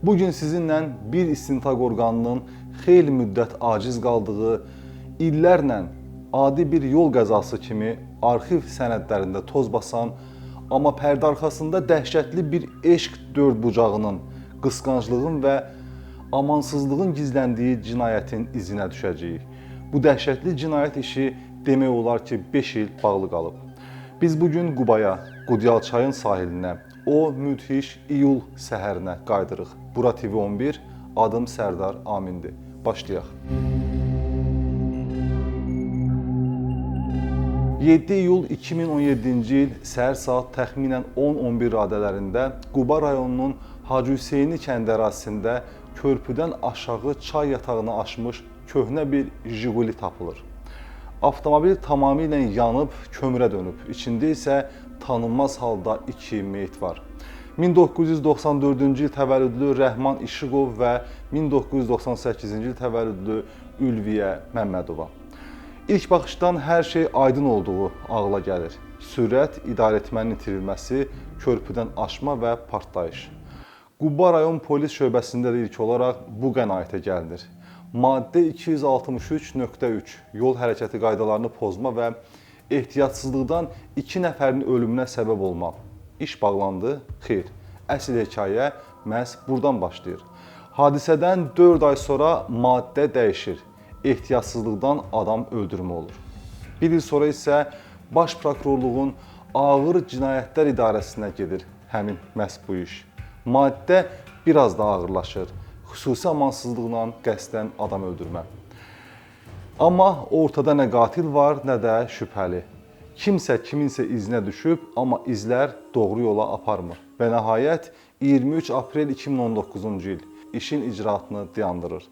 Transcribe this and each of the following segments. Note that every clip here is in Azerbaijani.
Bugün sizinlə bir istintaq orqanının xeyli müddət aciz qaldığı, illərlə adi bir yol qəzası kimi arxiv sənədlərində toz basan, amma pərdə arxasında dəhşətli bir eşq dördbucağının, qısqanclığın və amansızlığın gizləndiyi cinayətin izinə düşəcəyik. Bu dəhşətli cinayət işi demək olar ki 5 il bağlı qalıb. Biz bugün Qubaya, Qudyal çayın sahilinə, o müdhiş iyul səhərinə qaydırıq. Bura TV 11, adım Sərdar Amindir. Başlayaq. 7 iyul 2017-ci il səhər saat təxminən 10-11 radələrində Quba rayonunun Hacı Hüseyni kənd ərazisində körpüdən aşağı çay yatağını aşmış köhnə bir Jiguli tapılır. Avtomobil tamamilə yanıb, kömürə dönüb. İçində isə tanınmaz halda 2 meyit var. 1994-cü il təvəllüdlü Rəhman İşıqov və 1998-ci il təvəllüdlü Ülviyə Məmmədova. İlk baxışdan hər şey aydın olduğu ağla gəlir. Sürət, idarəetmənin itirilməsi, körpüdən aşma və partlayış. Quba rayon polis şöbəsində də ilk olaraq bu qənaətə gəlinir. Maddə 263.3 yol hərəkəti qaydalarını pozma və ehtiyatsızlıqdan 2 nəfərin ölümünə səbəb olma. İş bağlandı, xeyr. Əsl hekayə məhz buradan başlayır. Hadisədən 4 ay sonra maddə dəyişir. Ehtiyatsızlıqdan adam öldürmə olur. Bir il sonra isə Baş Prokurorluğun Ağır Cinayətlər İdarəsinə gedir həmin məhz bu iş. Maddə biraz da ağırlaşır. Xüsusi amansızlıqla qəsdən adam öldürmə. Amma ortada nə qatil var, nə də şübhəli. Kimsə kiminsə izinə düşüb, amma izlər doğru yola aparmır. Və nəhayət 23 aprel 2019-cu il işin icraatını dayandırır.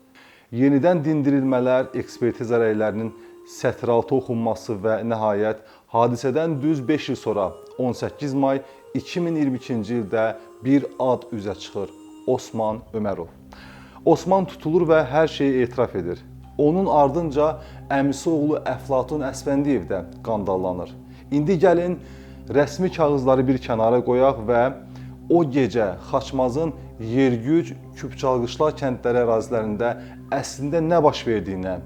Yenidən dindirilmələr, ekspertiza rəylərinin sətiraltı oxunması və nəhayət hadisədən düz 5 il sonra 18 may 2022-ci ildə bir ad üzə çıxır. Osman Ömərov. Osman tutulur və hər şeyi etiraf edir. Onun ardınca əmisi oğlu Əflatun Əsfəndiyev də qandallanır. İndi gəlin rəsmi kağızları bir kənara qoyaq və o gecə Xaçmazın Yergüc, Küpçalqışlar kəndləri ərazilərində əslində nə baş verdiyinə,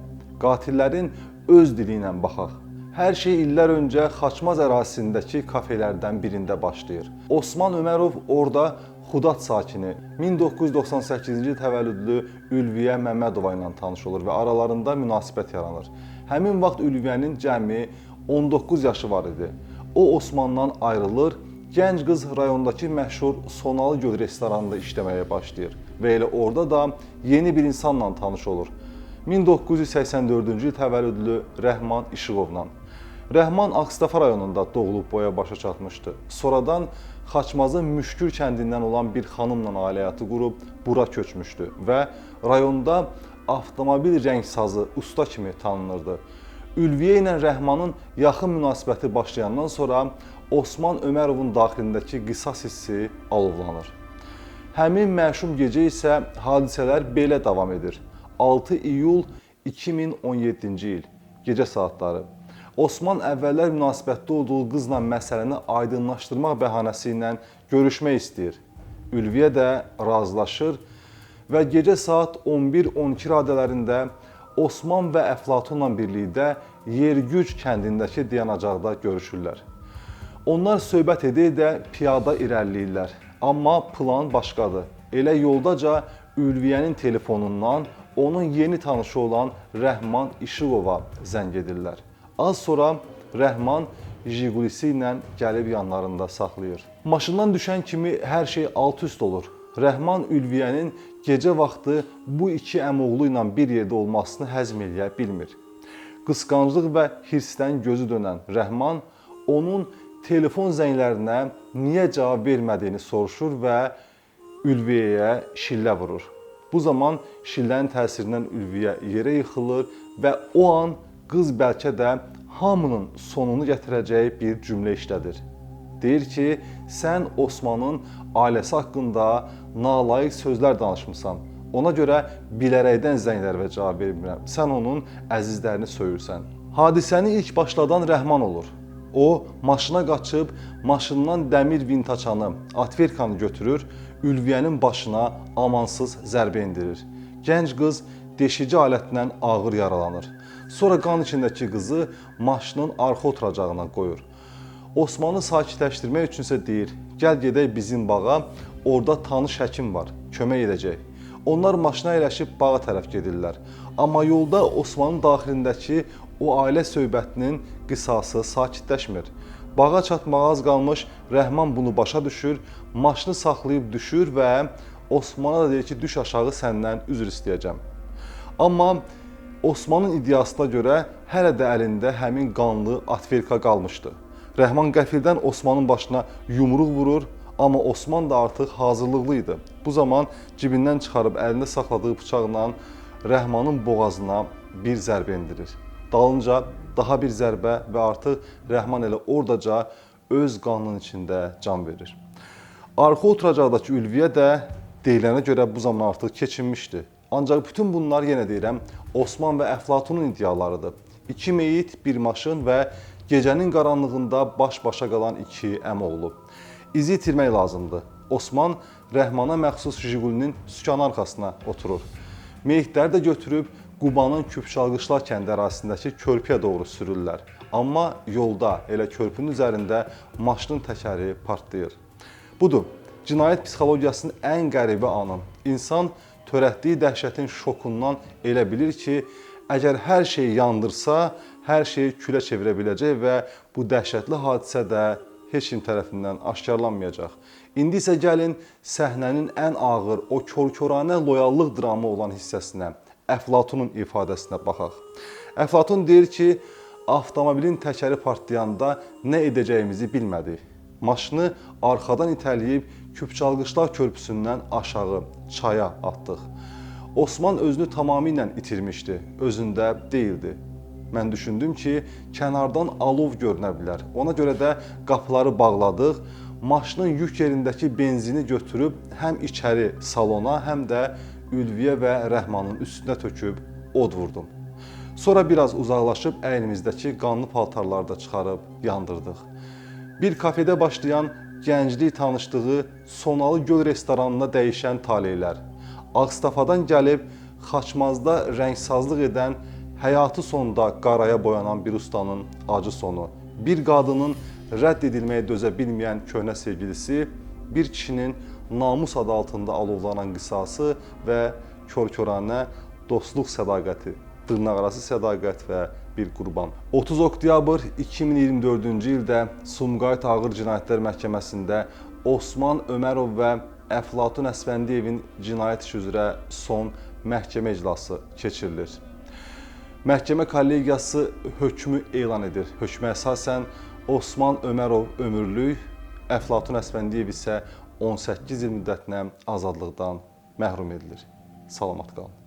qatillərin öz dili ilə baxaq. Hər şey illər öncə Xaçmaz ərazisindəki kafelərdən birində başlayır. Osman Ömərov orada Xudat sakini 1998-ci il təvəllüdlü Ülviyə Məmmədova ilə tanış olur və aralarında münasibət yaranır. Həmin vaxt Ülviyənin cəmi 19 yaşı var idi. O Osmandan ayrılır, gənc qız rayondakı məşhur Sonalı Göl restoranında işləməyə başlayır və elə orada da yeni bir insanla tanış olur. 1984-cü il təvəllüdlü Rəhman İşıqovla. Rəhman Ağstafa rayonunda doğulub boya başa çatmışdı. Sonradan Xaçmazın Müşkür kəndindən olan bir xanımla ailə həyatı qurub bura köçmüşdü və rayonda avtomobil rəngsazı usta kimi tanınırdı. Ülviyə ilə Rəhmanın yaxın münasibəti başlayandan sonra Osman Ömərovun daxilindəki qisas hissi alovlanır. Həmin məşum gecə isə hadisələr belə davam edir. 6 iyul 2017-ci il gecə saatları. Osman əvvəllər münasibətdə olduğu qızla məsələni aydınlaşdırmaq bəhanəsi ilə görüşmək istəyir. Ülviyə də razılaşır və gecə saat 11-12 radələrində Osman və Əflatunla birlikdə Yergüc kəndindəki dayanacaqda görüşürlər. Onlar söhbət edə piyada irəliləyirlər. Amma plan başqadır. Elə yoldaca Ülviyənin telefonundan onun yeni tanışı olan Rəhman İşıqova zəng edirlər. Az sonra Rəhman Jigulisi ilə gəlib yanlarında saxlayır. Maşından düşən kimi hər şey alt-üst olur. Rəhman Ülviyənin gecə vaxtı bu iki əmoğlu ilə bir yerdə olmasını həzm eləyə bilmir. Qısqanclıq və hirsdən gözü dönən Rəhman onun telefon zənglərinə niyə cavab vermədiyini soruşur və Ülviyəyə şillə vurur. Bu zaman şillənin təsirindən Ülviyə yerə yıxılır və o an qız bəlkə də hamının sonunu gətirəcəyi bir cümlə işlədir. Deyir ki, sən Osmanın ailəsi haqqında nalayiq sözlər danışmısan. Ona görə bilərəkdən zənglərə cavab vermirəm. Sən onun əzizlərini söyürsən. Hadisəni ilk başladan Rəhman olur. O, maşına qaçıb, maşından dəmir vintaçanı, atverkanı götürür, Ülviyənin başına amansız zərbə endirir. Gənc qız deşici alətlə ağır yaralanır. Sonra qan içindəki qızı maşının arxa oturacağına qoyur. Osmanı sakitləşdirmək üçünsə deyir, gəl gedək bizim bağa, orada tanış həkim var, kömək edəcək. Onlar maşına əyləşib bağa tərəf gedirlər. Amma yolda Osmanın daxilindəki o ailə söhbətinin qisası sakitləşmir. Bağa çatmağa az qalmış Rəhman bunu başa düşür, maşını saxlayıb düşür və Osmana da deyir ki, düş aşağı səndən üzr istəyəcəm. Amma Osmanın iddiasına görə hələ də əlində həmin qanlı atverka qalmışdı. Rəhman qəfildən Osmanın başına yumruq vurur, amma Osman da artıq hazırlıqlı idi. Bu zaman cibindən çıxarıb əlində saxladığı bıçaqla Rəhmanın boğazına bir zərbə endirir. Dalınca daha bir zərbə və artıq Rəhman elə oradaca öz qanının içində can verir. Arxa oturacaqdakı Ülviyə də deyilənə görə bu zaman artıq keçinmişdi. Ancaq bütün bunlar, yenə deyirəm, Osman və Əflatunun iddialarıdır. İki meyit, bir maşın və gecənin qaranlığında baş-başa qalan iki əmoğlu. İzi itirmək lazımdır. Osman Rəhmana məxsus Jigulinin sükanı arxasına oturur. Meyitləri də götürüb Qubanın Küpçalqışlar kəndi ərazisindəki körpüyə doğru sürürlər. Amma yolda, elə körpünün üzərində maşının təkəri partlayır. Budur, cinayət psixologiyasının ən qəribə anı. İnsan törətdiyi dəhşətin şokundan elə bilir ki, əgər hər şeyi yandırsa, hər şeyi külə çevirə biləcək və bu dəhşətli hadisə də heç kim tərəfindən aşkarlanmayacaq. İndi isə gəlin səhnənin ən ağır, o kör-köranə loyallıq dramı olan hissəsinə, Əflatunun ifadəsinə baxaq. Əflatun deyir ki, avtomobilin təkəri partlayanda nə edəcəyimizi bilmədik. Maşını arxadan itələyib Küpçalqışlar körpüsündən aşağı, çaya atdıq. Osman özünü tamamilə itirmişdi, özündə deyildi. Mən düşündüm ki, kənardan alov görünə bilər. Ona görə də qapıları bağladıq, maşının yük yerindəki benzini götürüb həm içəri salona, həm də Ülviyə və Rəhmanın üstünə töküb od vurdum. Sonra biraz uzaqlaşıb əynimizdəki qanlı paltarları da çıxarıb yandırdıq. Bir kafedə başlayan gənclik tanışdığı Sonalı Göl restoranına dəyişən taleylər, Ağstafadan gəlib Xaçmazda rəngsazlıq edən, həyatı sonda qaraya boyanan bir ustanın acı sonu, bir qadının rədd edilməyə dözə bilməyən köhnə sevgilisi, bir kişinin namus adı altında alovlanan qisası və kör-köranə dostluq sədaqəti, dırnaqarası sədaqət və bir qurban. 30 oktyabr 2024-cü ildə Sumqayıt Ağır Cinayətlər Məhkəməsində Osman Ömərov və Əflatun Əsfəndiyevin cinayət işi üzrə son məhkəmə iclası keçirilir. Məhkəmə kollegiyası hökmü elan edir. Hökmə əsasən Osman Ömərov ömürlük, Əflatun Əsfəndiyev isə 18 il müddətinə azadlıqdan məhrum edilir. Salamat qalın.